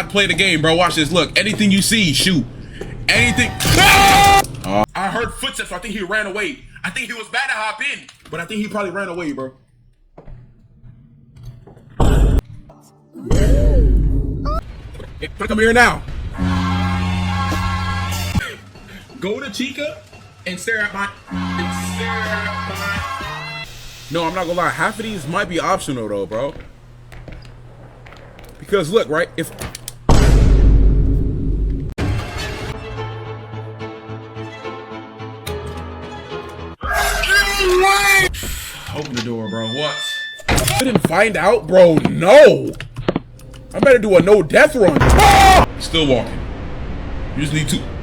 not play the game, bro. Watch this. Look, anything you see, shoot. Anything. I heard footsteps, so I think he ran away. I think he was bad to hop in, but I think he probably ran away, bro. Hey, come here now. Go to Chica and stare at my. No, I'm not gonna lie. Half of these might be optional though, bro. Because look, right? If open the door, bro. What? I didn't find out, bro. No. I better do a no death run. Still walking. You just need to.